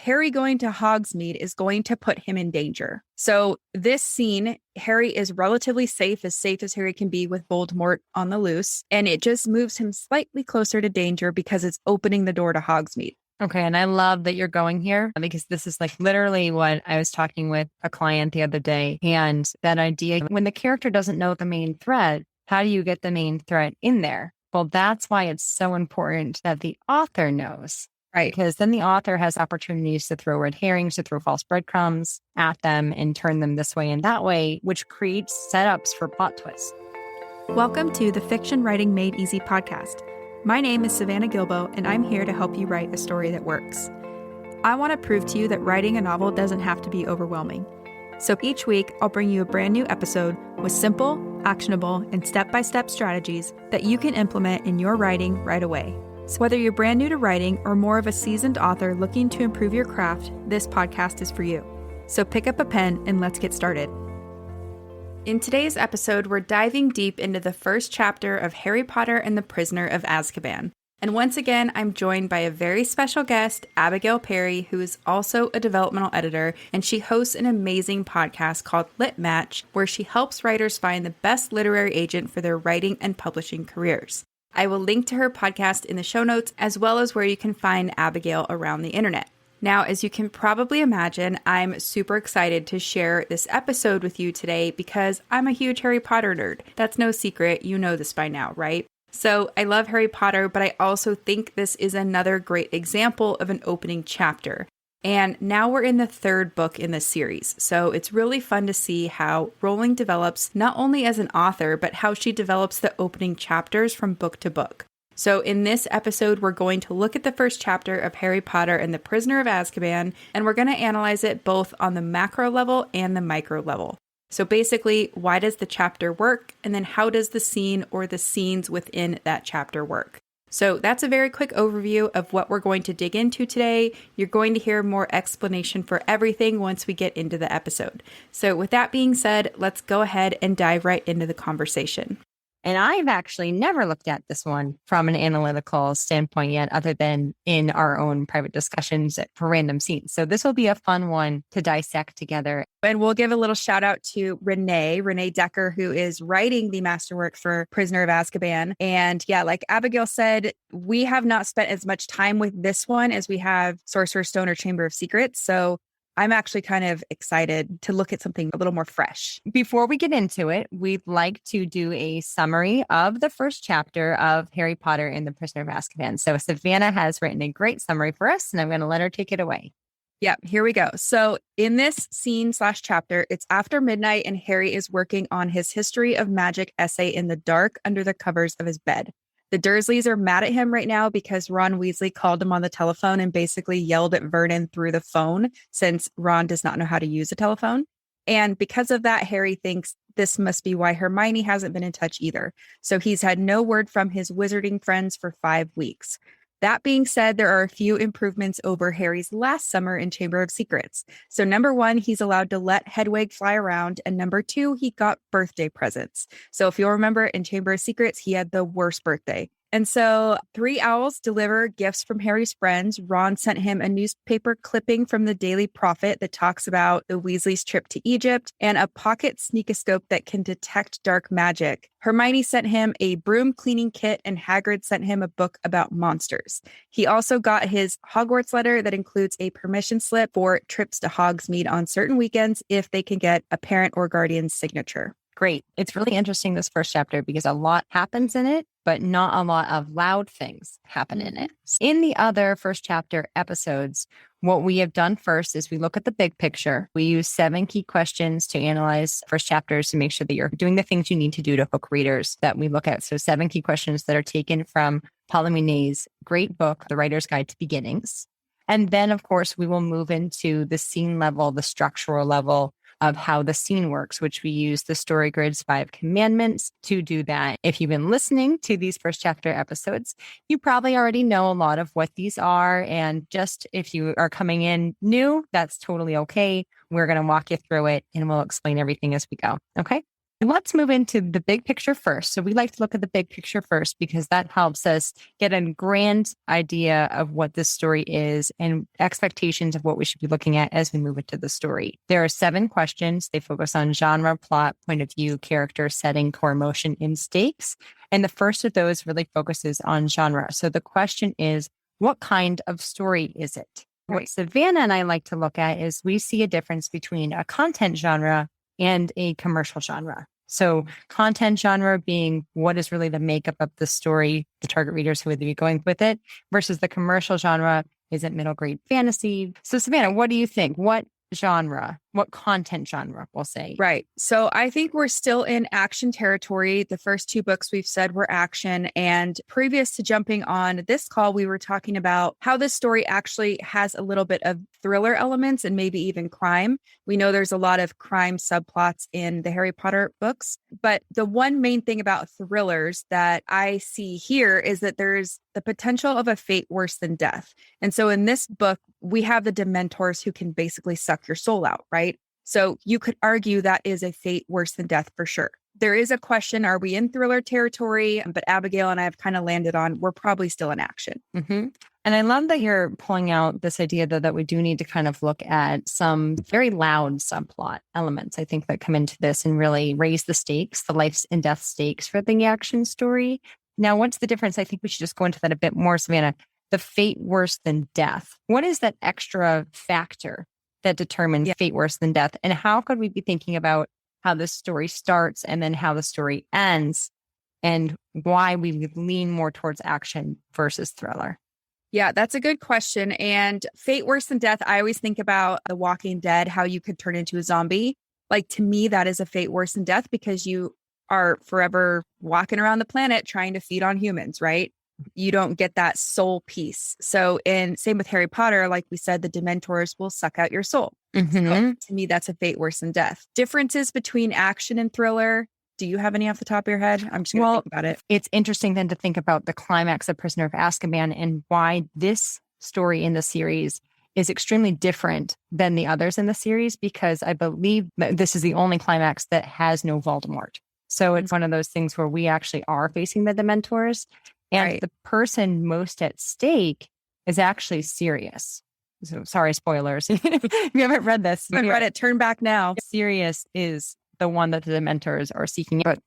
Harry going to Hogsmeade is going to put him in danger. So this scene, Harry is relatively safe as Harry can be with Voldemort on the loose. And it just moves him slightly closer to danger because it's opening the door to Hogsmeade. Okay. And I love that you're going here because this is like literally what I was talking with a client the other day. And that idea, when the character doesn't know the main threat, how do you get the main threat in there? Well, that's why it's so important that the author knows. Right. Because then the author has opportunities to throw red herrings, to throw false breadcrumbs at them and turn them this way and that way, which creates setups for plot twists. Welcome to the Fiction Writing Made Easy podcast. My name is Savannah Gilbo, and I'm here to help you write a story that works. I want to prove to you that writing a novel doesn't have to be overwhelming. So each week, I'll bring you a brand new episode with simple, actionable, and step-by-step strategies that you can implement in your writing right away. So whether you're brand new to writing or more of a seasoned author looking to improve your craft, this podcast is for you. So pick up a pen and let's get started. In today's episode, we're diving deep into the first chapter of Harry Potter and the Prisoner of Azkaban. And once again, I'm joined by a very special guest, Abigail Perry, who is also a developmental editor, and she hosts an amazing podcast called Lit Match, where she helps writers find the best literary agent for their writing and publishing careers. I will link to her podcast in the show notes, as well as where you can find Abigail around the internet. Now, as you can probably imagine, I'm super excited to share this episode with you today because I'm a huge Harry Potter nerd. That's no secret. You know this by now, right? So I love Harry Potter, but I also think this is another great example of an opening chapter. And now we're in the third book in the series. So it's really fun to see how Rowling develops not only as an author, but how she develops the opening chapters from book to book. So in this episode, we're going to look at the first chapter of Harry Potter and the Prisoner of Azkaban, and we're going to analyze it both on the macro level and the micro level. So basically, why does the chapter work? And then how does the scene or the scenes within that chapter work? So that's a very quick overview of what we're going to dig into today. You're going to hear more explanation for everything once we get into the episode. So with that being said, let's go ahead and dive right into the conversation. And I've actually never looked at this one from an analytical standpoint yet, other than in our own private discussions for random scenes. So this will be a fun one to dissect together. And we'll give a little shout out to Renee Decker, who is writing the masterwork for Prisoner of Azkaban. And yeah, like Abigail said, we have not spent as much time with this one as we have Sorcerer's Stone or Chamber of Secrets. So I'm actually kind of excited to look at something a little more fresh. Before we get into it, we'd like to do a summary of the first chapter of Harry Potter and the Prisoner of Azkaban. So Savannah has written a great summary for us, and I'm going to let her take it away. Yeah, here we go. So in this scene/chapter, it's after midnight and Harry is working on his history of magic essay in the dark under the covers of his bed. The Dursleys are mad at him right now because Ron Weasley called him on the telephone and basically yelled at Vernon through the phone since Ron does not know how to use a telephone. And because of that, Harry thinks this must be why Hermione hasn't been in touch either. So he's had no word from his wizarding friends for 5 weeks. That being said, there are a few improvements over Harry's last summer in Chamber of Secrets. So number 1, he's allowed to let Hedwig fly around. And number 2, he got birthday presents. So if you'll remember in Chamber of Secrets, he had the worst birthday. And so 3 owls deliver gifts from Harry's friends. Ron sent him a newspaper clipping from the Daily Prophet that talks about the Weasleys' trip to Egypt and a pocket sneakoscope that can detect dark magic. Hermione sent him a broom cleaning kit and Hagrid sent him a book about monsters. He also got his Hogwarts letter that includes a permission slip for trips to Hogsmeade on certain weekends if they can get a parent or guardian's signature. Great. It's really interesting, this first chapter, because a lot happens in it, but not a lot of loud things happen in it. In the other first chapter episodes, what we have done first is we look at the big picture. We use 7 key questions to analyze first chapters to make sure that you're doing the things you need to do to hook readers that we look at. So 7 key questions that are taken from Paula Munier's great book, The Writer's Guide to Beginnings. And then, of course, we will move into the scene level, the structural level of how the scene works, which we use the Story Grid's 5 commandments to do that. If you've been listening to these first chapter episodes, you probably already know a lot of what these are. And just if you are coming in new, that's totally okay. We're going to walk you through it and we'll explain everything as we go. Okay? And let's move into the big picture first. So we like to look at the big picture first because that helps us get a grand idea of what this story is and expectations of what we should be looking at as we move into the story. There are 7 questions. They focus on genre, plot, point of view, character, setting, core emotion, and stakes. And the first of those really focuses on genre. So the question is, what kind of story is it? What Savannah and I like to look at is we see a difference between a content genre and a commercial genre. So content genre being what is really the makeup of the story, the target readers who would be going with it, versus the commercial genre, is it middle grade fantasy? So Savannah, what do you think? What genre, what content genre, we'll say? Right. So I think we're still in action territory. The first 2 books we've said were action. And previous to jumping on this call, we were talking about how this story actually has a little bit of thriller elements and maybe even crime. We know there's a lot of crime subplots in the Harry Potter books. But the one main thing about thrillers that I see here is that there's the potential of a fate worse than death. And so in this book, we have the Dementors who can basically suck your soul out, right? So you could argue that is a fate worse than death for sure. There is a question, are we in thriller territory? But Abigail and I have kind of landed on, we're probably still in action. Mm-hmm. And I love that you're pulling out this idea though, that we do need to kind of look at some very loud subplot elements, I think, that come into this and really raise the stakes, the life and death stakes for the action story. Now, what's the difference? I think we should just go into that a bit more, Savannah. The fate worse than death. What is that extra factor that determines fate worse than death? And how could we be thinking about how this story starts and then how the story ends and why we would lean more towards action versus thriller? Yeah, that's a good question. And fate worse than death, I always think about The Walking Dead, how you could turn into a zombie. Like, to me, that is a fate worse than death because you are forever walking around the planet trying to feed on humans, right? You don't get that soul piece. So, and same with Harry Potter, like we said, the Dementors will suck out your soul. Mm-hmm. So, to me, that's a fate worse than death. Differences between action and thriller. Do you have any off the top of your head? I'm just going to think about it. It's interesting then to think about the climax of Prisoner of Azkaban and why this story in the series is extremely different than the others in the series, because I believe that this is the only climax that has no Voldemort. So it's one of those things where we actually are facing the Dementors. And the person most at stake is actually Sirius. So sorry, spoilers. If you haven't read this, read it, turn back now. Sirius is the one that the Dementors are seeking. But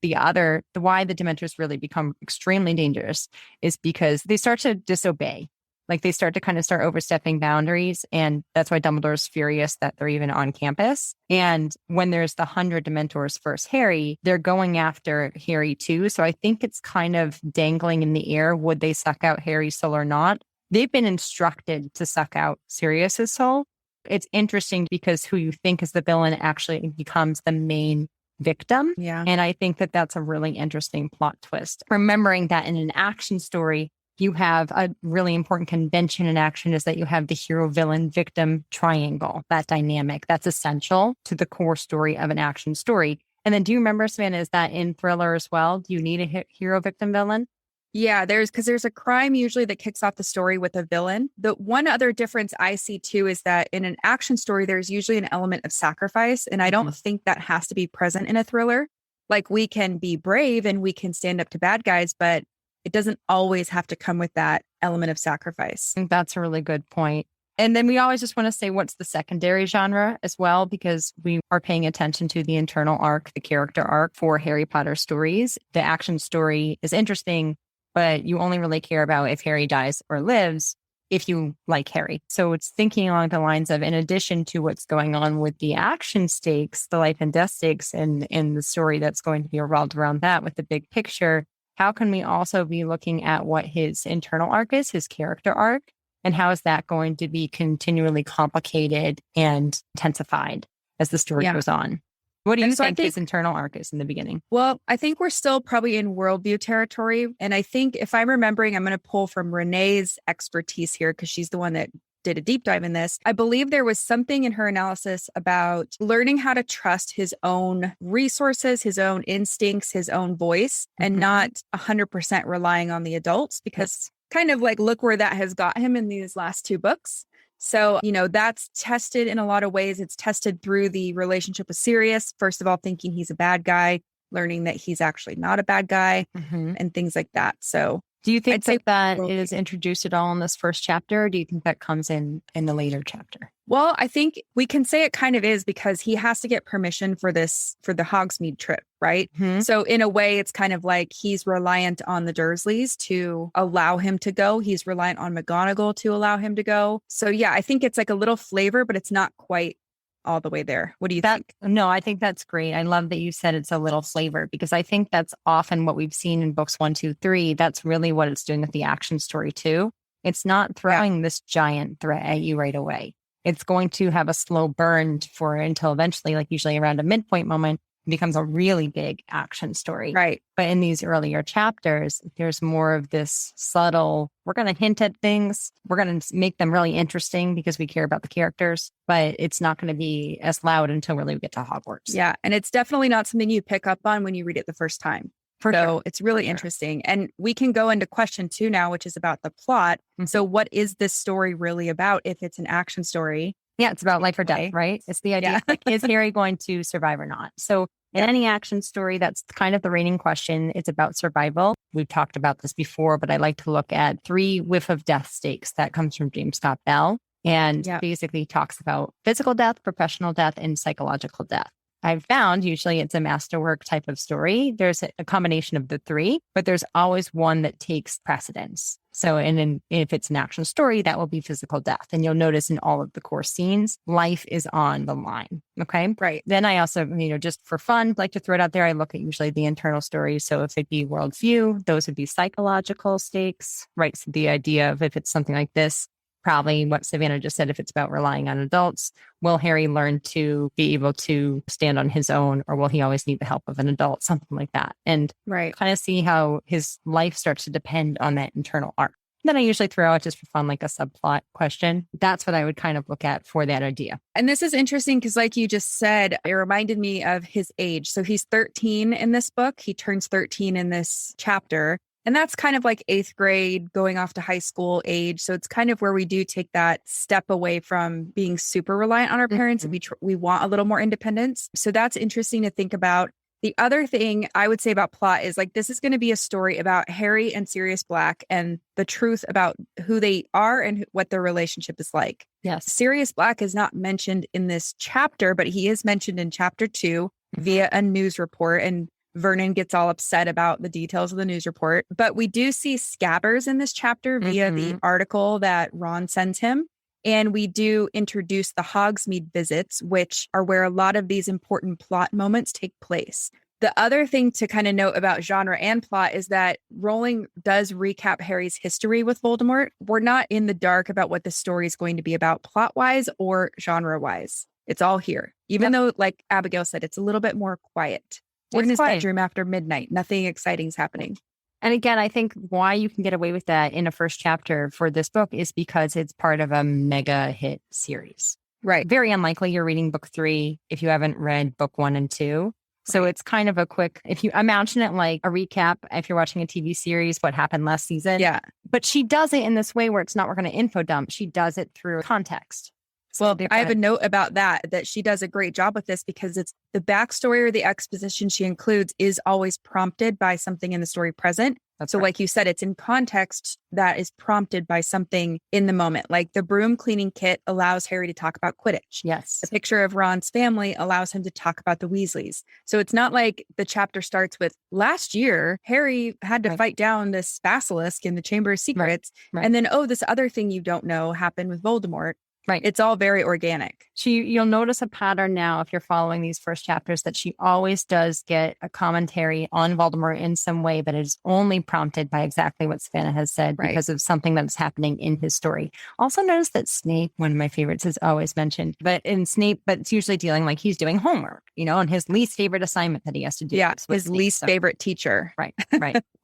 why the Dementors really become extremely dangerous is because they start to disobey. Like they start overstepping boundaries. And that's why Dumbledore's furious that they're even on campus. And when there's the 100 Dementors versus Harry, they're going after Harry too. So I think it's kind of dangling in the air. Would they suck out Harry's soul or not? They've been instructed to suck out Sirius's soul. It's interesting because who you think is the villain actually becomes the main victim. Yeah. And I think that that's a really interesting plot twist. Remembering that in an action story, you have a really important convention in action is that you have the hero, villain, victim triangle, that dynamic. That's essential to the core story of an action story. And then do you remember, Savannah, is that in thriller as well? Do you need a hero, victim, villain? Yeah, there's a crime usually that kicks off the story with a villain. The one other difference I see too is that in an action story, there's usually an element of sacrifice. And I don't think that has to be present in a thriller. Like we can be brave and we can stand up to bad guys, but it doesn't always have to come with that element of sacrifice. I think that's a really good point. And then we always just want to say what's the secondary genre as well, because we are paying attention to the internal arc, the character arc for Harry Potter stories. The action story is interesting, but you only really care about if Harry dies or lives if you like Harry. So it's thinking along the lines of, in addition to what's going on with the action stakes, the life and death stakes, and in the story that's going to be revolved around that with the big picture, how can we also be looking at what his internal arc is, his character arc, and how is that going to be continually complicated and intensified as the story goes on? What do you think his internal arc is in the beginning? Well, I think we're still probably in worldview territory. And I think if I'm remembering, I'm going to pull from Renee's expertise here because she's the one that did a deep dive in this. I believe there was something in her analysis about learning how to trust his own resources, his own instincts, his own voice, and not 100% relying on the adults, because kind of like, look where that has got him in these last 2 books. So, that's tested in a lot of ways. It's tested through the relationship with Sirius. First of all, thinking he's a bad guy, learning that he's actually not a bad guy and things like that. So do you think that well, is introduced at all in this first chapter? Or do you think that comes in the later chapter? Well, I think we can say it kind of is because he has to get permission for the Hogsmeade trip, right? So in a way, it's kind of like he's reliant on the Dursleys to allow him to go. He's reliant on McGonagall to allow him to go. So yeah, I think it's like a little flavor, but it's not quite all the way there. What do you think? No, I think that's great. I love that you said it's a little flavor because I think that's often what we've seen in books 1, 2, 3. That's really what it's doing with the action story too. It's not throwing this giant threat at you right away. It's going to have a slow burn until eventually, like usually around a midpoint moment, it becomes a really big action story. Right. But in these earlier chapters, there's more of this subtle, we're going to hint at things. We're going to make them really interesting because we care about the characters, but it's not going to be as loud until really we get to Hogwarts. Yeah. And it's definitely not something you pick up on when you read it the first time. So it's really interesting. And we can go into question 2 now, which is about the plot. So what is this story really about if it's an action story? Yeah, it's about life or death, right? It's the idea, like, is Harry going to survive or not? So in any action story, that's kind of the reigning question. It's about survival. We've talked about this before, but I like to look at 3 whiff of death stakes. That comes from James Scott Bell and basically talks about physical death, professional death, and psychological death. I've found usually it's a masterwork type of story. There's a combination of the 3, but there's always one that takes precedence. So, and then if it's an action story, that will be physical death. And you'll notice in all of the core scenes, life is on the line. Okay. Right. Then I also, just for fun, like to throw it out there. I look at usually the internal stories. So if it be worldview, those would be psychological stakes, right? So the idea of if it's something like this, probably what Savannah just said, if it's about relying on adults, will Harry learn to be able to stand on his own, or will he always need the help of an adult? Something like that. And kind of see how his life starts to depend on that internal arc. Then I usually throw out just for fun, like a subplot question. That's what I would kind of look at for that idea. And this is interesting because like you just said, it reminded me of his age. So he's 13 in this book. He turns 13 in this chapter. And that's kind of like 8th grade, going off to high school age. So it's kind of where we do take that step away from being super reliant on our parents. And we want a little more independence. So that's interesting to think about. The other thing I would say about plot is like, this is going to be a story about Harry and Sirius Black and the truth about who they are and what their relationship is like. Yes. Sirius Black is not mentioned in this chapter, but he is mentioned in chapter 2 via a news report. And Vernon gets all upset about the details of the news report. But we do see Scabbers in this chapter via the article that Ron sends him. And we do introduce the Hogsmeade visits, which are where a lot of these important plot moments take place. The other thing to kind of note about genre and plot is that Rowling does recap Harry's history with Voldemort. We're not in the dark about what the story is going to be about plot-wise or genre-wise. It's all here. Even though, like Abigail said, it's a little bit more quiet. We're in his bedroom after midnight. Nothing exciting is happening. And again, I think why you can get away with that in a first chapter for this book is because it's part of a mega hit series. Right. Very unlikely you're reading book 3 if you haven't read book 1 and 2. So it's kind of a quick, if you imagine it like a recap, if you're watching a TV series, what happened last season. Yeah. But she does it in this way where it's not, we're going to info dump. She does it through context. Well, I have a note about that she does a great job with this because it's the backstory or the exposition she includes is always prompted by something in the story present. So like you said, it's in context that is prompted by something in the moment. Like the broom cleaning kit allows Harry to talk about Quidditch. Yes. The picture of Ron's family allows him to talk about the Weasleys. So it's not like the chapter starts with last year, Harry had to fight down this basilisk in the Chamber of Secrets. And then, this other thing you don't know happened with Voldemort. Right. It's all very organic. You'll notice a pattern now if you're following these first chapters that she always does get a commentary on Voldemort in some way, but it is only prompted by exactly what Savannah has said because of something that's happening in his story. Also notice that Snape, one of my favorites, is always mentioned, but it's usually dealing like he's doing homework, and his least favorite assignment that he has to do. Yeah, his least favorite teacher. Right.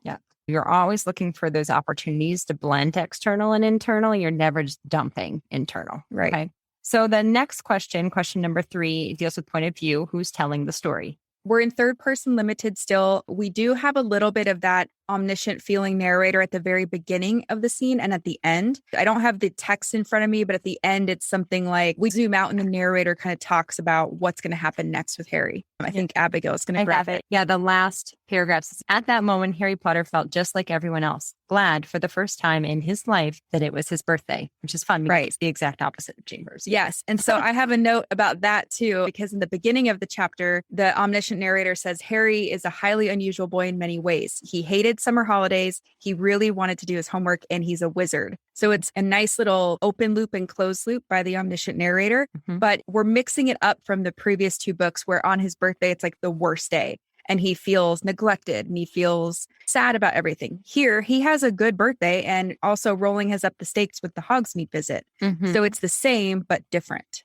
Yeah. You're always looking for those opportunities to blend external and internal. You're never just dumping internal. Right. Okay? So the next question number 3, deals with point of view. Who's telling the story? We're in third person limited still. We do have a little bit of that omniscient feeling narrator at the very beginning of the scene and at the end. I don't have the text in front of me, but at the end, it's something like we zoom out and the narrator kind of talks about what's going to happen next with Harry. I think Abigail is going to grab it. Yeah, the last paragraphs. At that moment, Harry Potter felt just like everyone else, glad for the first time in his life that it was his birthday, which is fun because it's the exact opposite of Chambers. Yes. And so I have a note about that too, because in the beginning of the chapter, the omniscient narrator says Harry is a highly unusual boy in many ways. He hated summer holidays. He really wanted to do his homework, and he's a wizard. So it's a nice little open loop and closed loop by the omniscient narrator, but we're mixing it up from the previous two books where on his birthday, it's like the worst day. And he feels neglected and he feels sad about everything. Here, he has a good birthday, and also Rowling has upped the stakes with the Hogsmeade visit. So it's the same, but different.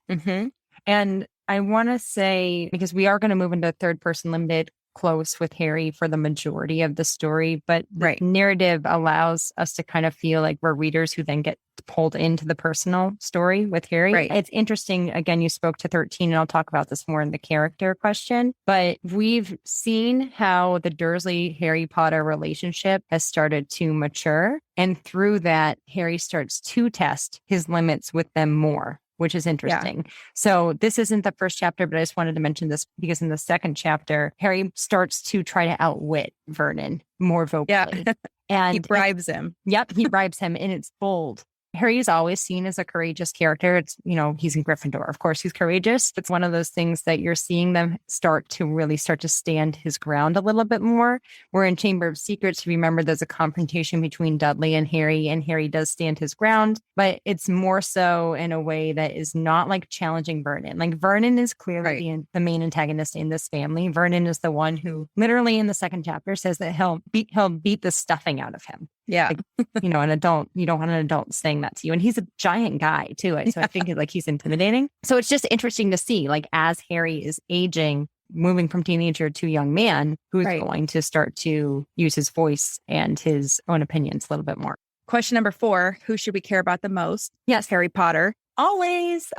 And I want to say, because we are going to move into third person limited close with Harry for the majority of the story, but the narrative allows us to kind of feel like we're readers who then get pulled into the personal story with Harry. It's interesting. Again, you spoke to 13, and I'll talk about this more in the character question, but we've seen how the Dursley-Harry Potter relationship has started to mature. And through that, Harry starts to test his limits with them more, which is interesting. So this isn't the first chapter, but I just wanted to mention this because in the second chapter, Harry starts to try to outwit Vernon more vocally. And he bribes him. He bribes him, and it's bold. Harry is always seen as a courageous character. It's, he's in Gryffindor. Of course, he's courageous. It's one of those things that you're seeing them start to stand his ground a little bit more. Where in Chamber of Secrets, remember, there's a confrontation between Dudley and Harry does stand his ground, but it's more so in a way that is not like challenging Vernon. Like Vernon is clearly the main antagonist in this family. Vernon is the one who literally in the second chapter says that he'll beat the stuffing out of him. Like, an adult, you don't want an adult saying that to you. And he's a giant guy too. So I think like he's intimidating. So it's just interesting to see, like, as Harry is aging, moving from teenager to young man, who's going to start to use his voice and his own opinions a little bit more. Question number 4, who should we care about the most? Yes. Harry Potter. Always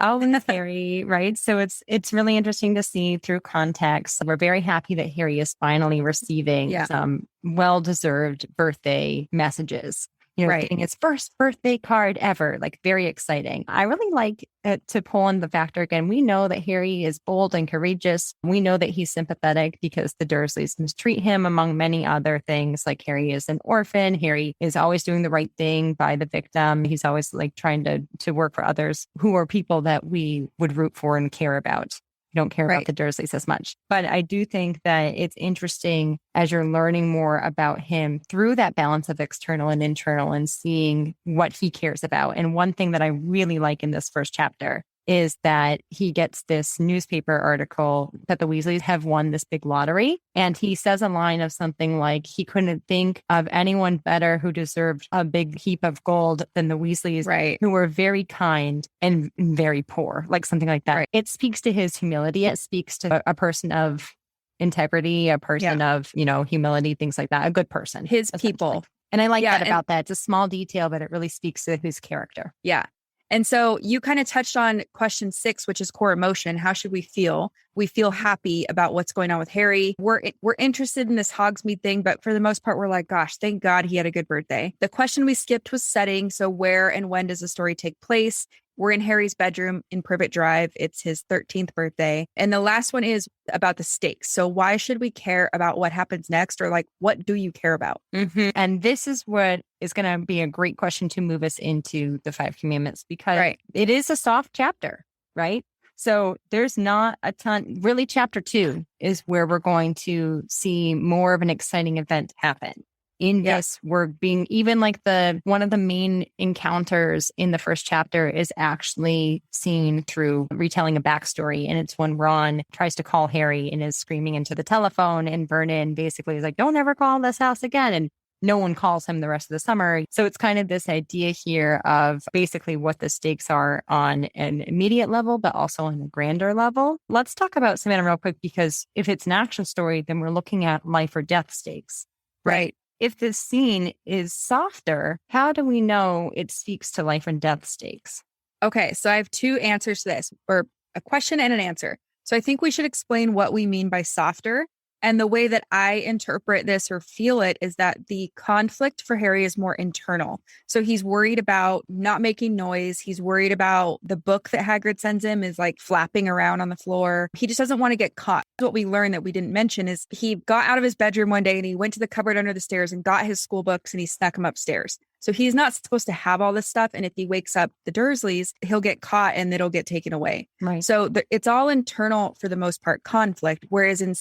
Harry, right? So it's really interesting to see through context. We're very happy that Harry is finally receiving some well-deserved birthday messages. Getting his first birthday card ever, like very exciting. I really like to pull in the factor again. We know that Harry is bold and courageous. We know that he's sympathetic because the Dursleys mistreat him, among many other things. Like Harry is an orphan. Harry is always doing the right thing by the victim. He's always like trying to work for others who are people that we would root for and care about. Don't care about the Dursleys as much. But I do think that it's interesting as you're learning more about him through that balance of external and internal and seeing what he cares about. And one thing that I really like in this first chapter is that he gets this newspaper article that the Weasleys have won this big lottery. And he says a line of something like he couldn't think of anyone better who deserved a big heap of gold than the Weasleys, who were very kind and very poor, like something like that. It speaks to his humility. It speaks to a person of integrity, a person of, humility, things like that, a good person. His people. And I like that about that. It's a small detail, but it really speaks to his character. Yeah. And so you kind of touched on question 6, which is core emotion. How should we feel? We feel happy about what's going on with Harry. We're interested in this Hogsmeade thing, but for the most part, we're like, gosh, thank God he had a good birthday. The question we skipped was setting. So where and when does the story take place? We're in Harry's bedroom in Privet Drive. It's his 13th birthday. And the last one is about the stakes. So why should we care about what happens next? Or like, what do you care about? And this is what is going to be a great question to move us into the 5 commandments, because it is a soft chapter, right? So there's not a ton. Really, chapter 2 is where we're going to see more of an exciting event happen. In this, we're being even like one of the main encounters in the first chapter is actually seen through retelling a backstory. And it's when Ron tries to call Harry and is screaming into the telephone, and Vernon basically is like, don't ever call this house again. And no one calls him the rest of the summer. So it's kind of this idea here of basically what the stakes are on an immediate level, but also on a grander level. Let's talk about Savannah real quick, because if it's an action story, then we're looking at life or death stakes, right? If this scene is softer, how do we know it speaks to life and death stakes? Okay, so I have 2 answers to this, or a question and an answer. So I think we should explain what we mean by softer. And the way that I interpret this or feel it is that the conflict for Harry is more internal. So he's worried about not making noise. He's worried about the book that Hagrid sends him is like flapping around on the floor. He just doesn't want to get caught. What we learned that we didn't mention is he got out of his bedroom one day and he went to the cupboard under the stairs and got his school books and he snuck them upstairs. So he's not supposed to have all this stuff. And if he wakes up the Dursleys, he'll get caught and it'll get taken away. Right. So it's all internal for the most part conflict. Whereas in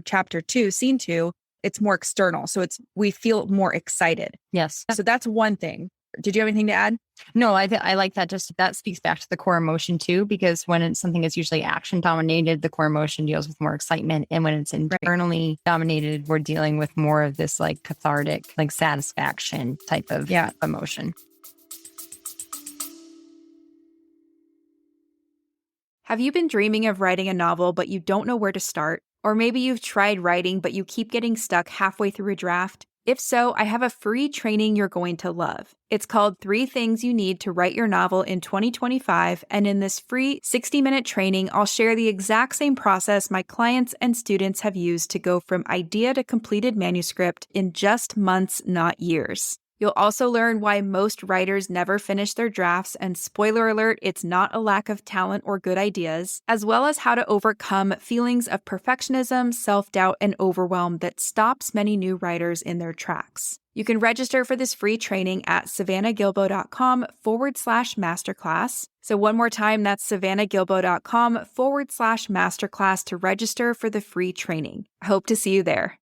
chapter 2, scene 2, it's more external. So we feel more excited. Yes. So that's one thing. Did you have anything to add? No, I like that. Just that speaks back to the core emotion too, because when something is usually action dominated, the core emotion deals with more excitement. And when it's internally dominated, we're dealing with more of this like cathartic, like satisfaction type of emotion. Have you been dreaming of writing a novel, but you don't know where to start? Or maybe you've tried writing, but you keep getting stuck halfway through a draft? If so, I have a free training you're going to love. It's called 3 Things You Need to Write Your Novel in 2025, and in this free 60-minute training, I'll share the exact same process my clients and students have used to go from idea to completed manuscript in just months, not years. You'll also learn why most writers never finish their drafts, and spoiler alert, it's not a lack of talent or good ideas, as well as how to overcome feelings of perfectionism, self-doubt, and overwhelm that stops many new writers in their tracks. You can register for this free training at savannahgilbo.com/masterclass. So one more time, that's savannahgilbo.com/masterclass to register for the free training. I hope to see you there.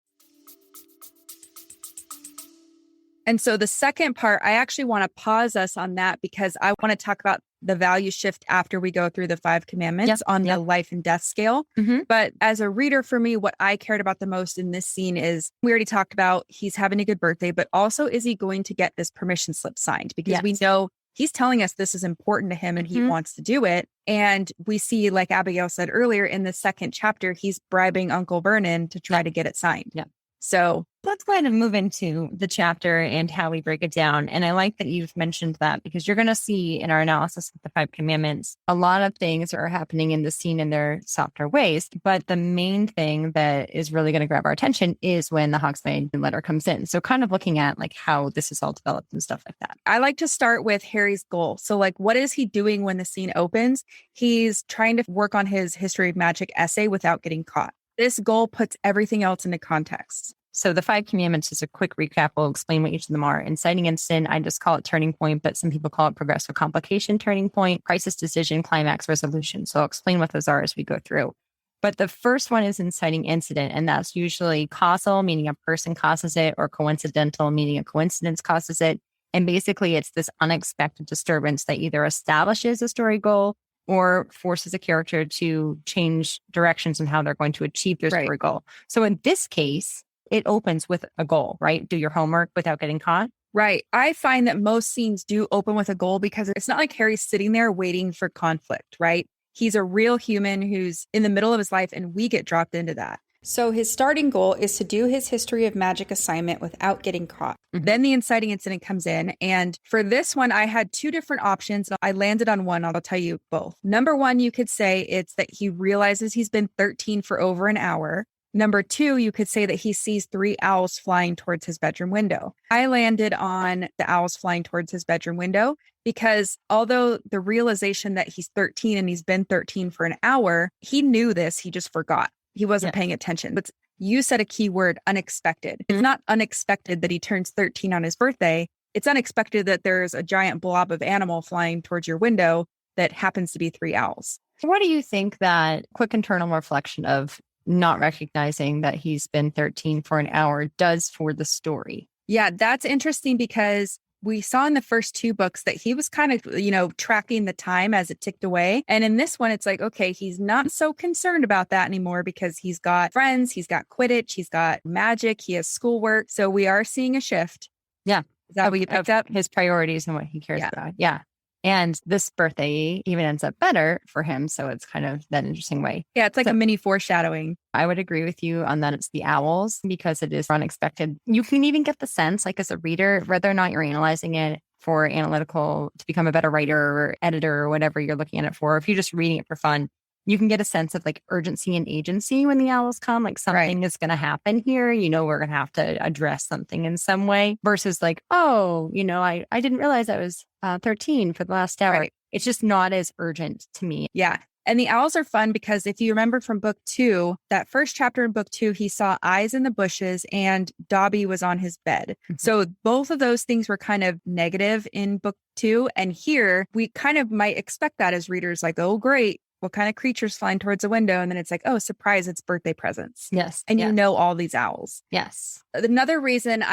And so the second part, I actually want to pause us on that because I want to talk about the value shift after we go through the 5 commandments on the life and death scale. Mm-hmm. But as a reader, for me, what I cared about the most in this scene is we already talked about he's having a good birthday, but also is he going to get this permission slip signed? Because we know he's telling us this is important to him and he wants to do it. And we see, like Abigail said earlier, in the 2nd chapter, he's bribing Uncle Vernon to try to get it signed. Yeah. So let's go ahead and move into the chapter and how we break it down. And I like that you've mentioned that because you're going to see in our analysis of the 5 commandments, a lot of things are happening in the scene in their softer ways. But the main thing that is really going to grab our attention is when the Hogsmeade letter comes in. So kind of looking at like how this is all developed and stuff like that. I like to start with Harry's goal. So like, what is he doing when the scene opens? He's trying to work on his history of magic essay without getting caught. This goal puts everything else into context. So the 5 commandments is a quick recap. We'll explain what each of them are. Inciting incident, I just call it turning point, but some people call it progressive complication, turning point, crisis decision, climax, resolution. So I'll explain what those are as we go through. But the first one is inciting incident, and that's usually causal, meaning a person causes it, or coincidental, meaning a coincidence causes it. And basically, it's this unexpected disturbance that either establishes a story goal or forces a character to change directions in how they're going to achieve their story goal. So in this case, it opens with a goal, right? Do your homework without getting caught. Right. I find that most scenes do open with a goal because it's not like Harry's sitting there waiting for conflict, right? He's a real human who's in the middle of his life and we get dropped into that. So his starting goal is to do his history of magic assignment without getting caught. Mm-hmm. Then the inciting incident comes in. And for this one, I had 2 different options. I landed on one. I'll tell you both. Number 1, you could say it's that he realizes he's been 13 for over an hour. Number 2, you could say that he sees 3 owls flying towards his bedroom window. I landed on the owls flying towards his bedroom window because although the realization that he's 13 and he's been 13 for an hour, he knew this, he just forgot. He wasn't paying attention. But you said a key word, unexpected. It's not unexpected that he turns 13 on his birthday. It's unexpected that there's a giant blob of animal flying towards your window that happens to be 3 owls. What do you think that quick internal reflection of not recognizing that he's been 13 for an hour does for the story? Yeah, that's interesting because we saw in the first 2 books that he was kind of, tracking the time as it ticked away. And in this one, it's like, okay, he's not so concerned about that anymore because he's got friends, he's got Quidditch, he's got magic, he has schoolwork. So we are seeing a shift. Yeah. Is that what you picked up? His priorities and what he cares about. Yeah. And this birthday even ends up better for him. So it's kind of that interesting way. Yeah, it's like a mini foreshadowing. I would agree with you on that. It's the owls because it is unexpected. You can even get the sense, like as a reader, whether or not you're analyzing it for analytical to become a better writer or editor or whatever you're looking at it for, if you're just reading it for fun, you can get a sense of like urgency and agency when the owls come, like something is going to happen here. We're going to have to address something in some way versus like, oh, I didn't realize I was 13 for the last hour. Right. It's just not as urgent to me. Yeah. And the owls are fun because if you remember from book 2, that first chapter in book 2, he saw eyes in the bushes and Dobby was on his bed. So both of those things were kind of negative in book 2. And here we kind of might expect that as readers, like, oh, great. What kind of creatures flying towards a window? And then it's like, oh, surprise, it's birthday presents. Yes. And you know all these owls. Yes. Another reason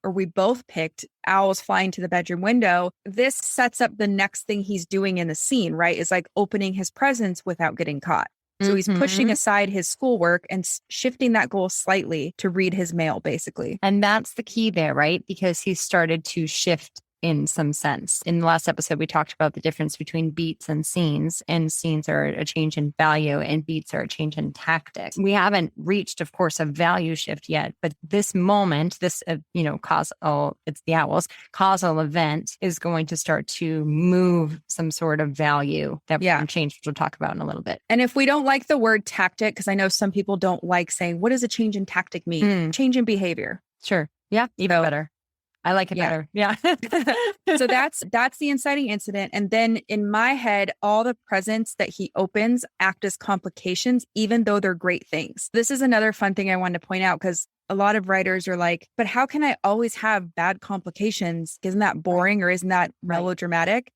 we both picked owls flying to the bedroom window, this sets up the next thing he's doing in the scene, right? Is like opening his presents without getting caught. So he's pushing aside his schoolwork and shifting that goal slightly to read his mail, basically. And that's the key there, right? Because he started to shift in some sense. In the last episode, we talked about the difference between beats and scenes are a change in value and beats are a change in tactic. We haven't reached, of course, a value shift yet, but this moment, it's the owls, causal event is going to start to move some sort of value that we can change, which we'll talk about in a little bit. And if we don't like the word tactic, because I know some people don't like saying, what does a change in tactic mean? Change in behavior. Sure. Yeah. Even better. I like it better. Yeah. So that's the inciting incident. And then in my head, all the presents that he opens act as complications, even though they're great things. This is another fun thing I wanted to point out because a lot of writers are like, but how can I always have bad complications? Isn't that boring or isn't that melodramatic?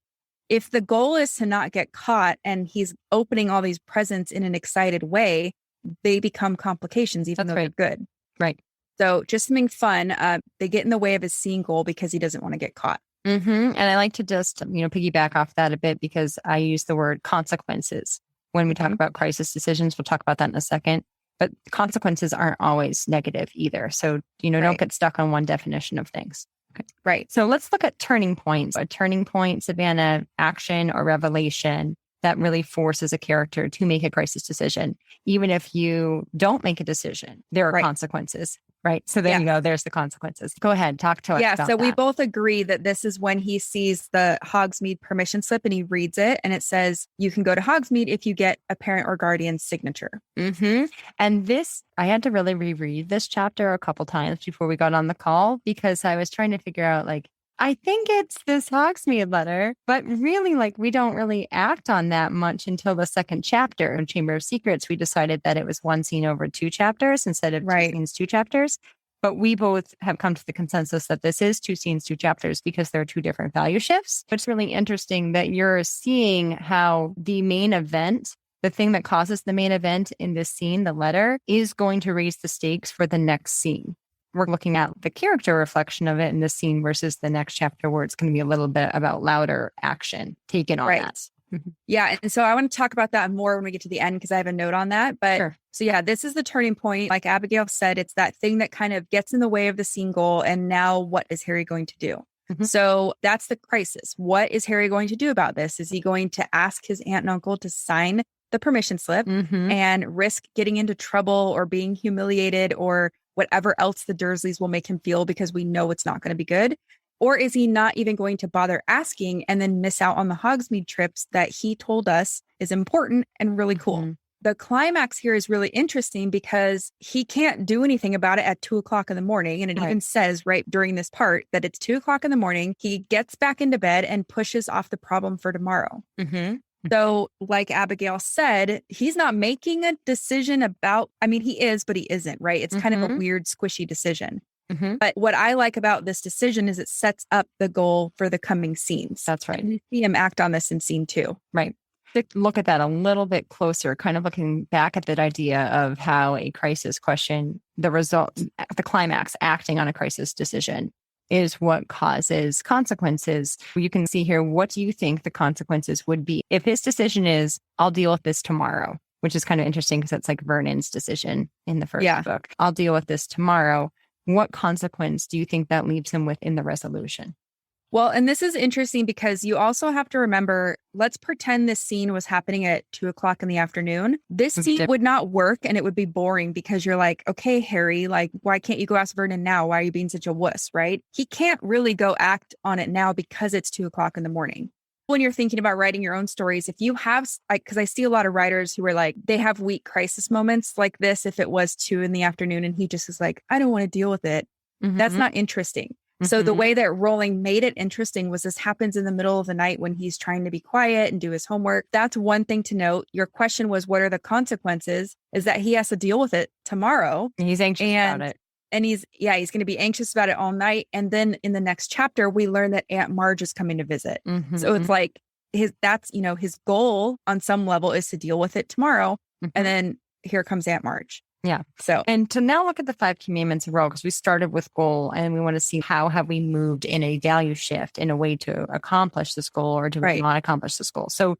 If the goal is to not get caught and he's opening all these presents in an excited way, they become complications, even though they're good. Right. So just something fun. They get in the way of his scene goal because he doesn't want to get caught. And I like to just, piggyback off that a bit because I use the word consequences when we talk about crisis decisions. We'll talk about that in a second. But consequences aren't always negative either. So, don't get stuck on one definition of things. Okay. Right. So let's look at turning points. A turning point, Savannah, action or revelation that really forces a character to make a crisis decision. Even if you don't make a decision, there are consequences. Right. So there you go. There's the consequences. Go ahead. Talk to us about so that. we both agree that this is when he sees the Hogsmeade permission slip and he reads it and it says, you can go to Hogsmeade if you get a parent or guardian's signature. And this, I had to really reread this chapter a couple times before we got on the call because I was trying to figure out I think it's this Hogsmeade letter, but really, we don't really act on that much until the second chapter in Chamber of Secrets. We decided that it was one scene over 2 chapters instead of 2 scenes, 2 chapters. But we both have come to the consensus that this is 2 scenes, 2 chapters because there are 2 different value shifts. It's really interesting that you're seeing how the main event, the thing that causes the main event in this scene, the letter, is going to raise the stakes for the next scene. We're looking at the character reflection of it in this scene versus the next chapter where it's going to be a little bit about louder action taken on that. Yeah. And so I want to talk about that more when we get to the end because I have a note on that. But so this is the turning point. Like Abigail said, it's that thing that kind of gets in the way of the scene goal. And now what is Harry going to do? So that's the crisis. What is Harry going to do about this? Is he going to ask his aunt and uncle to sign the permission slip and risk getting into trouble or being humiliated or whatever else the Dursleys will make him feel because we know it's not going to be good? Or is he not even going to bother asking and then miss out on the Hogsmeade trips that he told us is important and really cool? The climax here is really interesting because he can't do anything about it at 2:00 in the morning. And it even says right during this part that it's 2:00 in the morning. He gets back into bed and pushes off the problem for tomorrow. So like Abigail said, he's not making a decision about, he is, but he isn't, right? It's kind of a weird, squishy decision. But what I like about this decision is it sets up the goal for the coming scenes. That's right. And you see him act on this in scene 2. Right. Look at that a little bit closer, kind of looking back at that idea of how a crisis question, the result, the climax, acting on a crisis decision is what causes consequences. You can see here, what do you think the consequences would be? If his decision is, I'll deal with this tomorrow, which is kind of interesting because it's like Vernon's decision in the first book. I'll deal with this tomorrow. What consequence do you think that leaves him with in the resolution? Well, and this is interesting because you also have to remember, let's pretend this scene was happening at 2:00 in the afternoon. This scene would not work and it would be boring because you're like, okay, Harry, why can't you go ask Vernon now? Why are you being such a wuss, right? He can't really go act on it now because it's 2:00 in the morning. when you're thinking about writing your own stories, if you have, because I see a lot of writers who are like, they have weak crisis moments like this. If it was 2 PM and he just is like, I don't want to deal with it. That's not interesting. So the way that Rowling made it interesting was this happens in the middle of the night when he's trying to be quiet and do his homework. That's one thing to note. Your question was, what are the consequences? Is that he has to deal with it tomorrow. He's anxious about it. And he's going to be anxious about it all night. And then in the next chapter, we learn that Aunt Marge is coming to visit. So it's like his goal on some level is to deal with it tomorrow. And then here comes Aunt Marge. Yeah. So, and to now look at the 5 commandments of Rowling, because we started with goal and we want to see how have we moved in a value shift in a way to accomplish this goal or to not accomplish this goal. So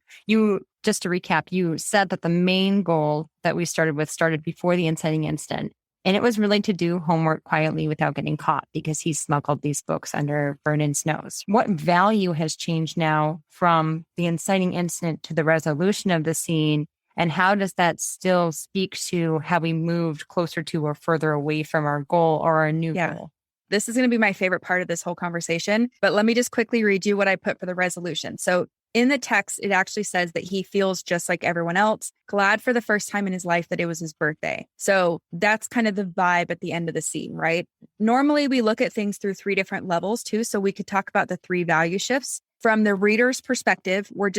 just to recap, you said that the main goal that we started with started before the inciting incident. And it was really to do homework quietly without getting caught because he smuggled these books under Vernon's nose. What value has changed now from the inciting incident to the resolution of the scene? And how does that still speak to how we moved closer to or further away from our goal or our new goal? This is going to be my favorite part of this whole conversation, but let me just quickly read you what I put for the resolution. So in the text, it actually says that he feels just like everyone else, glad for the first time in his life that it was his birthday. So that's kind of the vibe at the end of the scene, right? Normally, we look at things through 3 different levels too. So we could talk about the 3 value shifts. From the reader's perspective, we're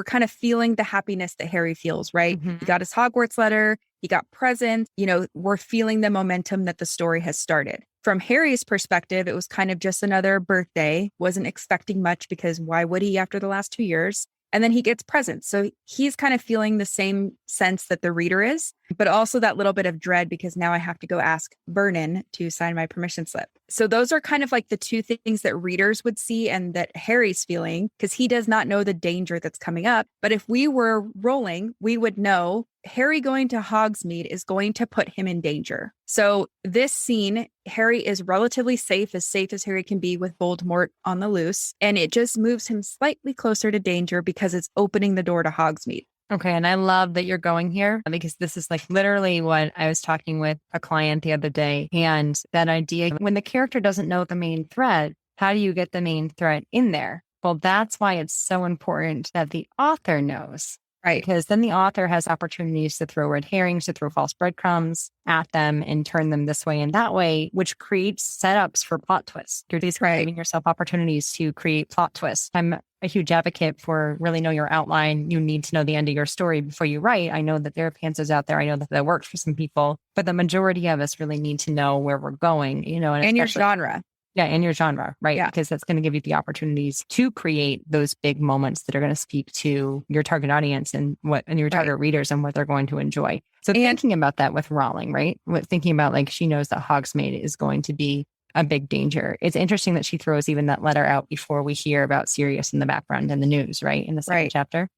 kind of feeling the happiness that Harry feels, right? He got his Hogwarts letter, he got presents, we're feeling the momentum that the story has started. From Harry's perspective, it was kind of just another birthday, wasn't expecting much because why would he after the last 2 years? And then he gets presents. So he's kind of feeling the same sense that the reader is, but also that little bit of dread because now I have to go ask Vernon to sign my permission slip. So those are kind of like the 2 things that readers would see and that Harry's feeling because he does not know the danger that's coming up. But if we were Rowling, we would know Harry going to Hogsmeade is going to put him in danger. So this scene, Harry is relatively safe as Harry can be with Voldemort on the loose. And it just moves him slightly closer to danger because it's opening the door to Hogsmeade. Okay. And I love that you're going here because this is like literally what I was talking with a client the other day. And that idea, when the character doesn't know the main threat, how do you get the main threat in there? Well, that's why it's so important that the author knows. Right. Because then the author has opportunities to throw red herrings, to throw false breadcrumbs at them and turn them this way and that way, which creates setups for plot twists. You're just giving yourself opportunities to create plot twists. I'm a huge advocate for really know your outline. You need to know the end of your story before you write. I know that there are pantsers out there. I know that works for some people, but the majority of us really need to know where we're going, and your genre. Yeah, in your genre, right? Yeah. Because that's going to give you the opportunities to create those big moments that are going to speak to your target audience and your target readers and what they're going to enjoy. So thinking about that with Rowling, right? Thinking about like she knows that Hogsmeade is going to be a big danger. It's interesting that she throws even that letter out before we hear about Sirius in the background in the news, right? In the second chapter.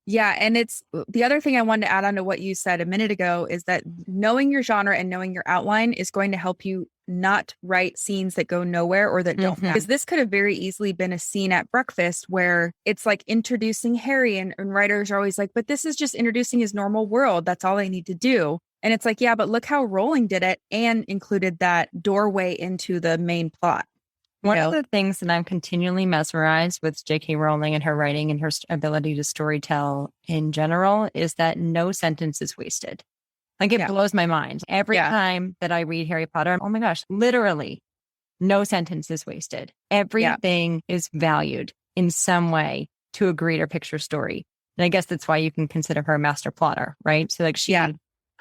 Yeah. And it's the other thing I wanted to add on to what you said a minute ago is that knowing your genre and knowing your outline is going to help you not write scenes that go nowhere or that don't. Because this could have very easily been a scene at breakfast where it's like introducing Harry and writers are always like, but this is just introducing his normal world. That's all they need to do. And it's like, yeah, but look how Rowling did it and included that doorway into the main plot. One of the things that I'm continually mesmerized with J.K. Rowling and her writing and her ability to storytell in general is that no sentence is wasted. Like it blows my mind. Every time that I read Harry Potter, oh my gosh, literally no sentence is wasted. Everything is valued in some way to a greater picture story. And I guess that's why you can consider her a master plotter, right? So like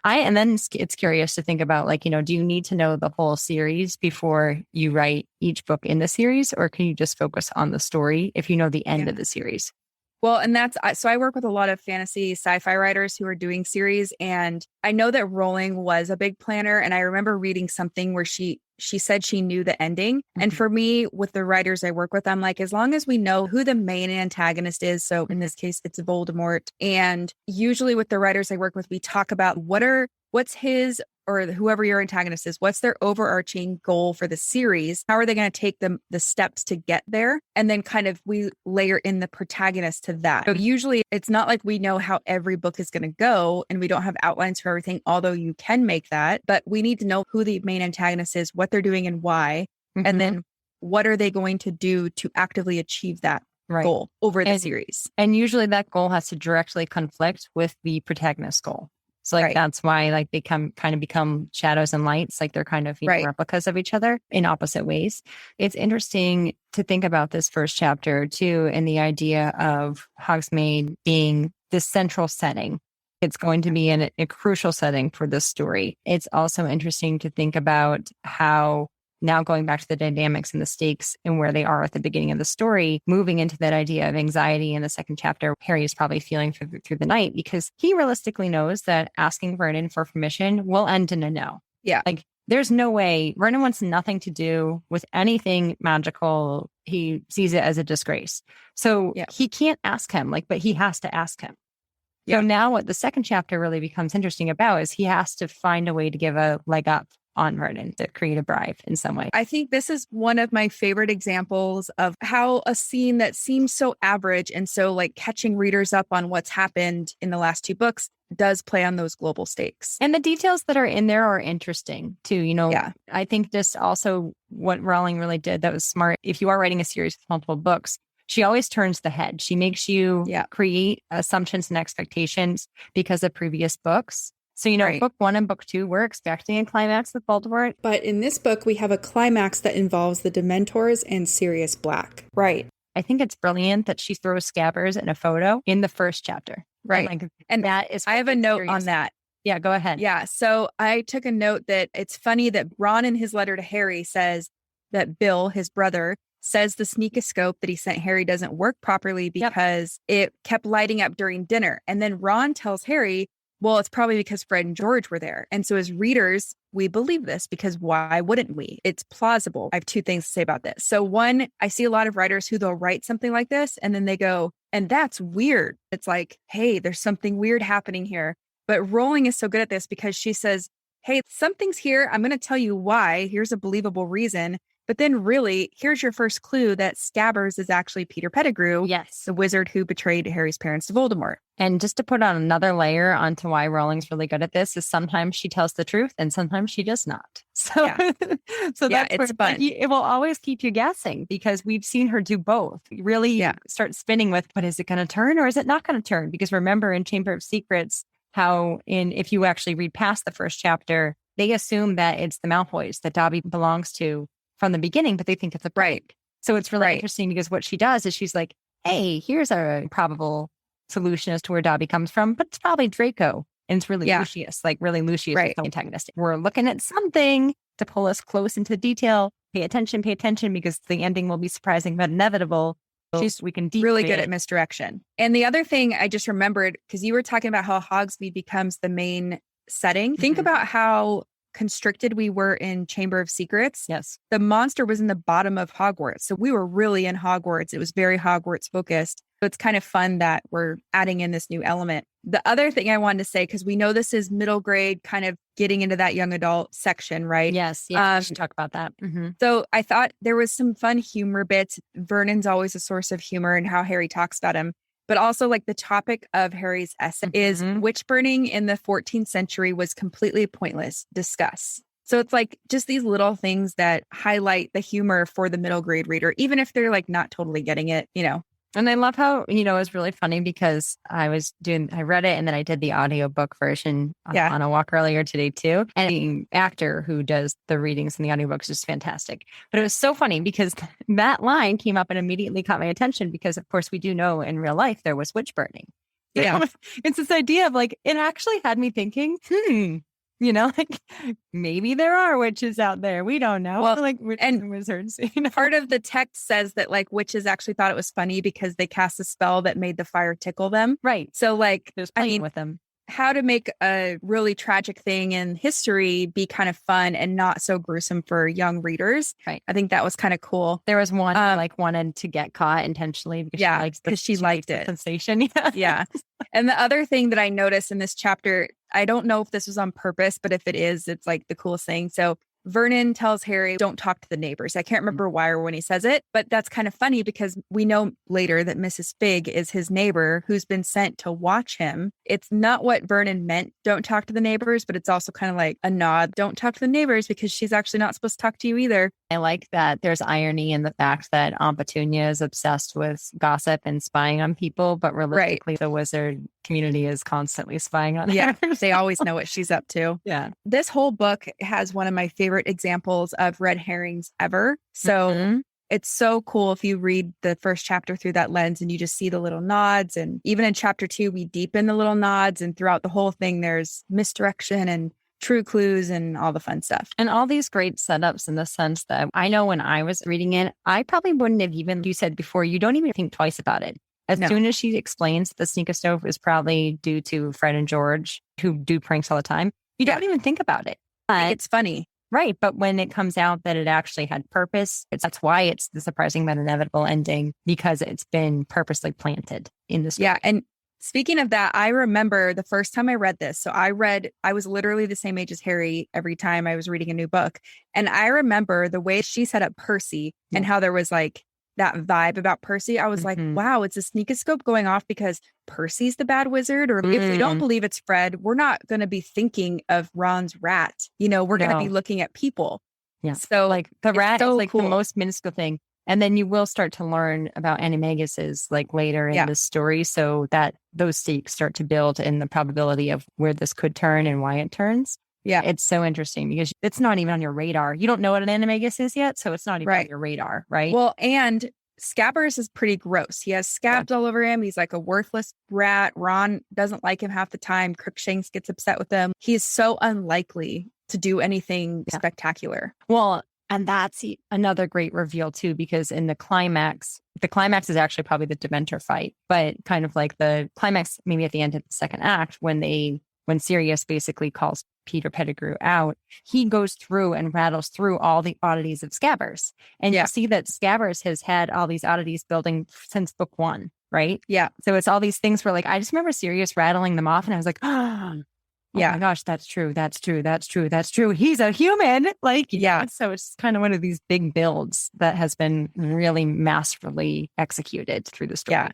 and then it's curious to think about like, do you need to know the whole series before you write each book in the series, or can you just focus on the story if you know the end of the series? Well, and so I work with a lot of fantasy sci-fi writers who are doing series, and I know that Rowling was a big planner. And I remember reading something where she said she knew the ending. And for me, with the writers I work with, I'm like, as long as we know who the main antagonist is. So in this case, it's Voldemort. And usually with the writers I work with, we talk about what's his or whoever your antagonist is, what's their overarching goal for the series? How are they going to take the steps to get there? And then kind of we layer in the protagonist to that. So usually it's not like we know how every book is going to go and we don't have outlines for everything, although you can make that. But we need to know who the main antagonist is, what they're doing and why. And then what are they going to do to actively achieve that goal over the And- series. And usually that goal has to directly conflict with the protagonist's goal. So like that's why like they kind of become shadows and lights, like they're kind of replicas of each other in opposite ways. It's interesting to think about this first chapter too, and the idea of Hogsmeade being this central setting. It's going to be in a crucial setting for this story. It's also interesting to think about how now going back to the dynamics and the stakes and where they are at the beginning of the story, moving into that idea of anxiety in the second chapter, Harry is probably feeling through the night because he realistically knows that asking Vernon for permission will end in a no. Yeah. Like there's no way. Vernon wants nothing to do with anything magical. He sees it as a disgrace. So he can't ask him, but he has to ask him. So now what the second chapter really becomes interesting about is he has to find a way to give a leg up on Vernon to create a bribe in some way. I think this is one of my favorite examples of how a scene that seems so average and so like catching readers up on what's happened in the last two books does play on those global stakes. And the details that are in there are interesting too. You know, I think this also what Rowling really did that was smart. If you are writing a series with multiple books, she always turns the head. She makes you create assumptions and expectations because of previous books. So, you know, book 1 and book 2, we're expecting a climax with Voldemort. But in this book, we have a climax that involves the Dementors and Sirius Black. Right. I think it's brilliant that she throws Scabbers in a photo in the first chapter. Right. And that is, I have a note on that. Yeah, go ahead. Yeah. So I took a note that it's funny that Ron in his letter to Harry says that Bill, his brother, says the sneakoscope that he sent Harry doesn't work properly because it kept lighting up during dinner. And then Ron tells Harry, well, it's probably because Fred and George were there. And so as readers, we believe this because why wouldn't we? It's plausible. I have two things to say about this. So one, I see a lot of writers who they'll write something like this and then they go, and that's weird. It's like, hey, there's something weird happening here. But Rowling is so good at this because she says, hey, something's here. I'm going to tell you why. Here's a believable reason. But then really, here's your first clue that Scabbers is actually Peter Pettigrew, the wizard who betrayed Harry's parents to Voldemort. And just to put on another layer onto why Rowling's really good at this is sometimes she tells the truth and sometimes she does not. So, so that's it's fun. It will always keep you guessing because we've seen her do both. Really start spinning with, but is it going to turn or is it not going to turn? Because remember in Chamber of Secrets, how if you actually read past the first chapter, they assume that it's the Malfoys that Dobby belongs to from the beginning, but they think it's a prank. So it's really interesting because what she does is she's like, hey, here's a probable solution as to where Dobby comes from, but it's probably Draco. And it's really Lucius, like really Lucius is antagonistic. We're looking at something to pull us close into detail. Pay attention because the ending will be surprising but inevitable. We can really good at misdirection. And the other thing I just remembered, because you were talking about how Hogsmeade becomes the main setting. Think about how constricted we were in Chamber of Secrets. Yes. The monster was in the bottom of Hogwarts. So we were really in Hogwarts. It was very Hogwarts focused. So it's kind of fun that we're adding in this new element. The other thing I wanted to say, because we know this is middle grade, kind of getting into that young adult section, right? Yes. Yeah. We should talk about that. Mm-hmm. So I thought there was some fun humor bits. Vernon's always a source of humor and how Harry talks about him. But also like the topic of Harry's essay is witch burning in the 14th century was completely pointless. Discuss. So it's like just these little things that highlight the humor for the middle grade reader, even if they're like not totally getting it, you know. And I love how, it was really funny because I read it and then I did the audiobook version on a walk earlier today too. And the actor who does the readings in the audiobooks is fantastic. But it was so funny because that line came up and immediately caught my attention because of course we do know in real life there was witch burning. Yeah. It's this idea of like, it actually had me thinking, like maybe there are witches out there. We don't know. Well, like and wizards. Part of the text says that like witches actually thought it was funny because they cast a spell that made the fire tickle them. Right. So like, there's playing with them. How to make a really tragic thing in history be kind of fun and not so gruesome for young readers. Right. I think that was kind of cool. There was one wanted to get caught intentionally because she liked it. Sensation. Yeah. And the other thing that I noticed in this chapter, I don't know if this was on purpose, but if it is, it's like the coolest thing. So Vernon tells Harry, don't talk to the neighbors. I can't remember why or when he says it, but that's kind of funny because we know later that Mrs. Figg is his neighbor who's been sent to watch him. It's not what Vernon meant, don't talk to the neighbors, but it's also kind of like a nod, don't talk to the neighbors because she's actually not supposed to talk to you either. I like that there's irony in the fact that Aunt Petunia is obsessed with gossip and spying on people, but realistically, the wizard community is constantly spying on her. They always know what she's up to. Yeah. This whole book has one of my favorite examples of red herrings ever. So it's so cool if you read the first chapter through that lens and you just see the little nods. And even in chapter 2, we deepen the little nods. And throughout the whole thing, there's misdirection and true clues and all the fun stuff. And all these great setups in the sense that I know when I was reading it, I probably wouldn't have even, you said before, you don't even think twice about it. As soon as she explains the sneak a stove is probably due to Fred and George, who do pranks all the time, you don't even think about it. But it's funny. Right. But when it comes out that it actually had purpose, that's why it's the surprising but inevitable ending, because it's been purposely planted in the story. Yeah. And speaking of that, I remember the first time I read this. So I was literally the same age as Harry every time I was reading a new book. And I remember the way she set up Percy and how there was like that vibe about Percy. I was like, wow, it's a sneakoscope going off because Percy's the bad wizard. Or if we don't believe it's Fred, we're not going to be thinking of Ron's rat. You know, we're going to be looking at people. Yeah. So like the rat is like cool. the most minuscule thing. And then you will start to learn about animaguses like later in the story. So that those stakes start to build in the probability of where this could turn and why it turns. Yeah. It's so interesting because it's not even on your radar. You don't know what an animagus is yet. So it's not even on your radar. Right. Well, and Scabbers is pretty gross. He has scabs all over him. He's like a worthless rat. Ron doesn't like him half the time. Crookshanks gets upset with him. He's so unlikely to do anything spectacular. Well, and that's another great reveal too, because in the climax is actually probably the Dementor fight, but kind of like the climax, maybe at the end of the second act, when Sirius basically calls Peter Pettigrew out, he goes through and rattles through all the oddities of Scabbers. And you see that Scabbers has had all these oddities building since book 1, right? Yeah. So it's all these things where like, I just remember Sirius rattling them off and I was like, oh my gosh, that's true. That's true. That's true. That's true. He's a human. Like, so it's kind of one of these big builds that has been really masterfully executed through the story. Yeah.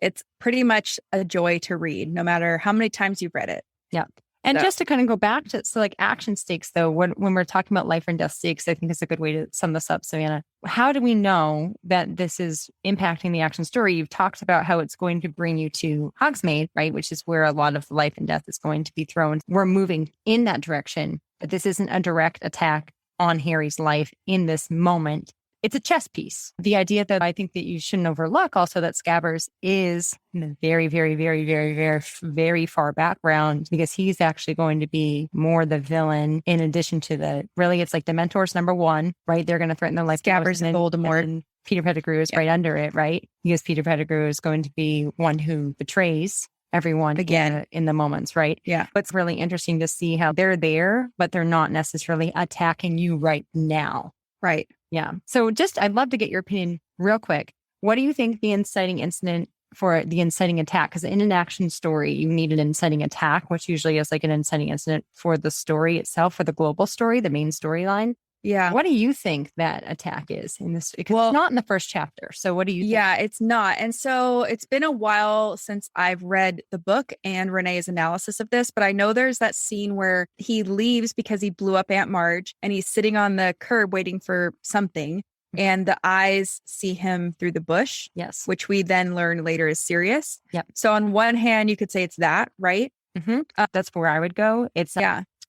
It's pretty much a joy to read, no matter how many times you've read it. Yeah. And just to kind of go back to, so like action stakes, though, when we're talking about life and death stakes, I think it's a good way to sum this up, Savannah. How do we know that this is impacting the action story? You've talked about how it's going to bring you to Hogsmeade, right? Which is where a lot of life and death is going to be thrown. We're moving in that direction, but this isn't a direct attack on Harry's life in this moment. It's a chess piece. The idea that I think that you shouldn't overlook also that Scabbers is in the very, very, very, very, very, very far background, because he's actually going to be more the villain in addition to it's like the Mentor's number 1, right? They're going to threaten the life. Scabbers and Voldemort. And Peter Pettigrew is right under it, right? Because Peter Pettigrew is going to be one who betrays everyone again in the moments, right? Yeah. But it's really interesting to see how they're there, but they're not necessarily attacking you right now. Right. Yeah. So I'd love to get your opinion real quick. What do you think the inciting incident for the inciting attack? Because in an action story, you need an inciting attack, which usually is like an inciting incident for the story itself, for the global story, the main storyline. Yeah. What do you think that attack is in this? Because it's not in the first chapter. So what do you think? Yeah, it's not. And so it's been a while since I've read the book and Renee's analysis of this, but I know there's that scene where he leaves because he blew up Aunt Marge and he's sitting on the curb waiting for something. And the eyes see him through the bush. Yes. Which we then learn later is Sirius. Yep. So on one hand, you could say it's that, right? Mm-hmm. That's where I would go. It's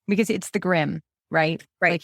because it's the Grim. Right. Like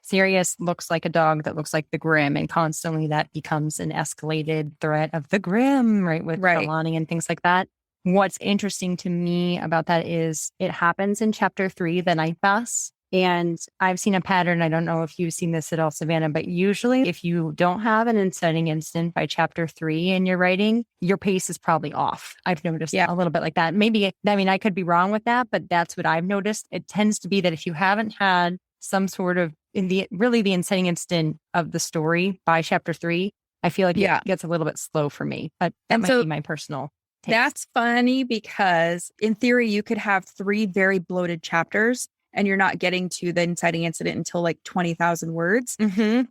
Sirius looks like a dog that looks like the Grim, and constantly that becomes an escalated threat of the Grim, right? With Trelawney and things like that. What's interesting to me about that is it happens in chapter 3, the Night Bus. And I've seen a pattern. I don't know if you've seen this at all, Savannah, but usually if you don't have an inciting incident by chapter 3 in your writing, your pace is probably off. I've noticed a little bit like that. Maybe, I could be wrong with that, but that's what I've noticed. It tends to be that if you haven't had some sort of the inciting incident of the story by chapter 3, I feel like it gets a little bit slow for me. But that might be my personal take. That's funny because in theory, you could have 3 very bloated chapters and you're not getting to the inciting incident until like 20,000 words,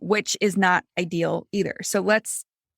which is not ideal either. So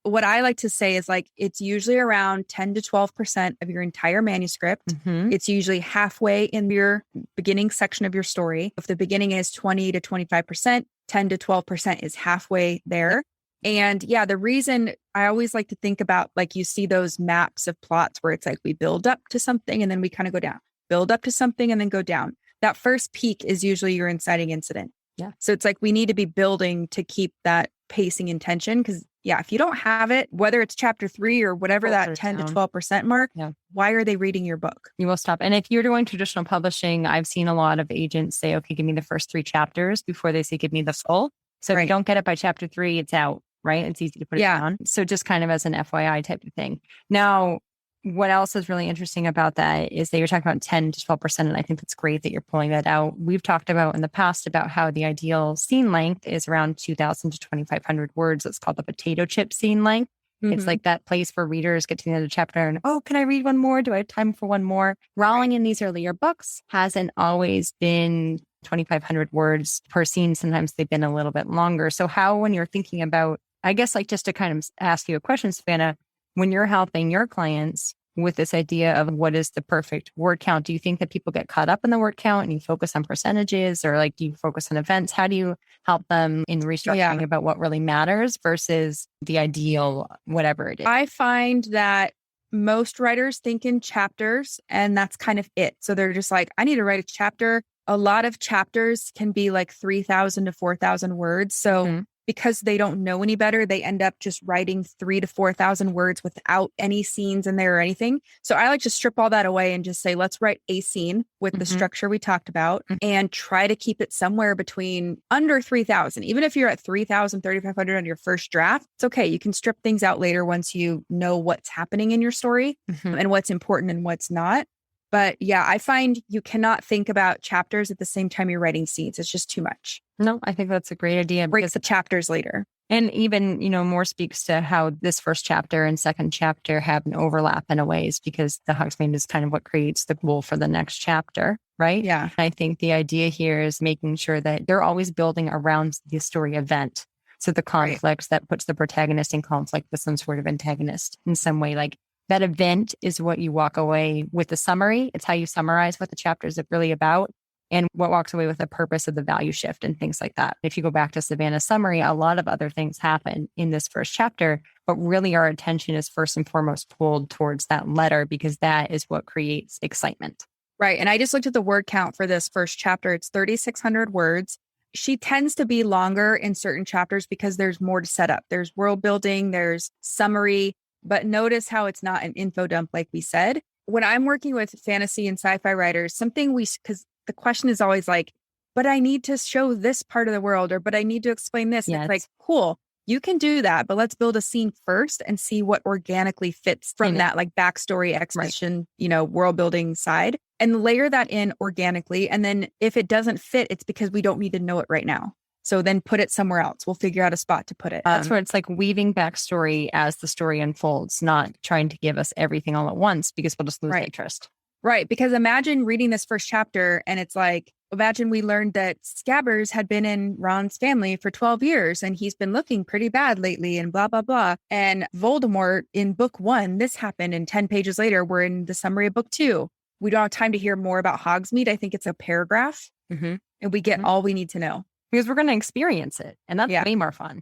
what I like to say is like, it's usually around 10 to 12% of your entire manuscript. It's usually halfway in your beginning section of your story. If the beginning is 20 to 25%, 10 to 12% is halfway there. And yeah, the reason I always like to think about, like, you see those maps of plots where it's like we build up to something and then we kind of go down, build up to something and then go down. That first peak is usually your inciting incident. Yeah. So it's like we need to be building to keep that pacing and tension. Because yeah, if you don't have it, whether it's chapter 3 or whatever that 10 to 12% mark, why are they reading your book? You will stop. And if you're doing traditional publishing, I've seen a lot of agents say, okay, give me the first 3 chapters before they say, give me the full. So if you don't get it by chapter 3, it's out, right? It's easy to put it down. So just kind of as an FYI type of thing. Now, what else is really interesting about that is that you're talking about 10 to 12%. And I think it's great that you're pulling that out. We've talked about in the past about how the ideal scene length is around 2,000 to 2,500 words. It's called the potato chip scene length. It's like that place where readers get to the end of the chapter and, oh, can I read one more? Do I have time for one more? Rowling in these earlier books hasn't always been 2,500 words per scene. Sometimes they've been a little bit longer. So how, when you're thinking about, I guess, like, just to kind of ask you a question, Savannah, when you're helping your clients with this idea of what is the perfect word count, do you think that people get caught up in the word count and you focus on percentages, or like, do you focus on events? How do you help them in restructuring about what really matters versus the ideal, whatever it is? I find that most writers think in chapters, and that's kind of it. So they're just like, I need to write a chapter. A lot of chapters can be like 3,000 to 4,000 words. So because they don't know any better, they end up just writing 3,000 to 4,000 words without any scenes in there or anything. So I like to strip all that away and just say, let's write a scene with the structure we talked about and try to keep it somewhere between under 3,000. Even if you're at 3,000, 3,500 on your first draft, it's okay. You can strip things out later once you know what's happening in your story and what's important and what's not. But yeah, I find you cannot think about chapters at the same time you're writing scenes. It's just too much. No, I think that's a great idea. Break the chapters later. And even, more speaks to how this first chapter and second chapter have an overlap in a ways, because the Hogsmeade is kind of what creates the goal for the next chapter, right? Yeah. I think the idea here is making sure that they're always building around the story event. So the conflict that puts the protagonist in conflict with some sort of antagonist in some way, like, that event is what you walk away with the summary. It's how you summarize what the chapter is really about and what walks away with the purpose of the value shift and things like that. If you go back to Savannah's summary, a lot of other things happen in this first chapter, but really our attention is first and foremost pulled towards that letter, because that is what creates excitement. Right. And I just looked at the word count for this first chapter. It's 3,600 words. She tends to be longer in certain chapters because there's more to set up. There's world building, there's summary. But notice how it's not an info dump, like we said. When I'm working with fantasy and sci-fi writers, because the question is always like, but I need to show this part of the world, or but I need to explain this. Yes. It's like, cool, you can do that, but let's build a scene first and see what organically fits from that, like, backstory, exposition, world building side, and layer that in organically. And then if it doesn't fit, it's because we don't need to know it right now. So then put it somewhere else. We'll figure out a spot to put it. That's where it's like weaving backstory as the story unfolds, not trying to give us everything all at once, because we'll just lose interest. Right. Because imagine reading this first chapter and it's like, imagine we learned that Scabbers had been in Ron's family for 12 years and he's been looking pretty bad lately and blah, blah, blah. And Voldemort in book 1, this happened. And 10 pages later, we're in the summary of book 2. We don't have time to hear more about Hogsmeade. I think it's a paragraph and we get all we need to know. Because we're going to experience it. And that's way more fun.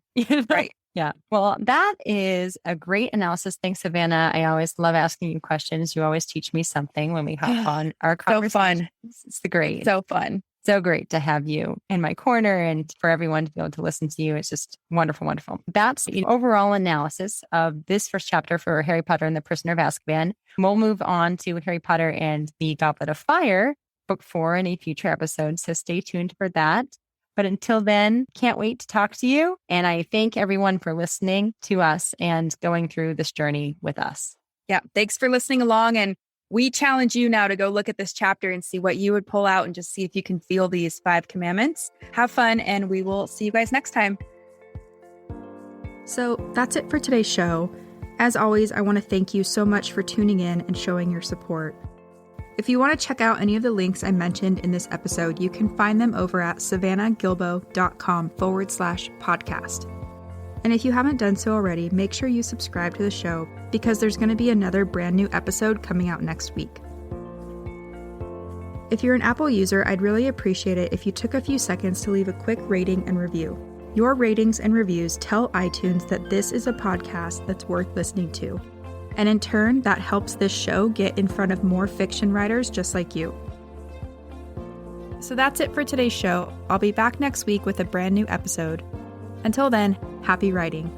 Right. Yeah. Well, that is a great analysis. Thanks, Savannah. I always love asking you questions. You always teach me something when we hop on our conversations. So fun. It's great. So fun. So great to have you in my corner and for everyone to be able to listen to you. It's just wonderful, wonderful. That's the overall analysis of this first chapter for Harry Potter and the Prisoner of Azkaban. We'll move on to Harry Potter and the Goblet of Fire, book 4, in a future episode. So stay tuned for that. But until then, can't wait to talk to you. And I thank everyone for listening to us and going through this journey with us. Yeah. Thanks for listening along. And we challenge you now to go look at this chapter and see what you would pull out and just see if you can feel these 5 commandments. Have fun. And we will see you guys next time. So that's it for today's show. As always, I want to thank you so much for tuning in and showing your support. If you want to check out any of the links I mentioned in this episode, you can find them over at savannahgilbo.com/podcast. And if you haven't done so already, make sure you subscribe to the show because there's going to be another brand new episode coming out next week. If you're an Apple user, I'd really appreciate it if you took a few seconds to leave a quick rating and review. Your ratings and reviews tell iTunes that this is a podcast that's worth listening to. And in turn, that helps this show get in front of more fiction writers just like you. So that's it for today's show. I'll be back next week with a brand new episode. Until then, happy writing.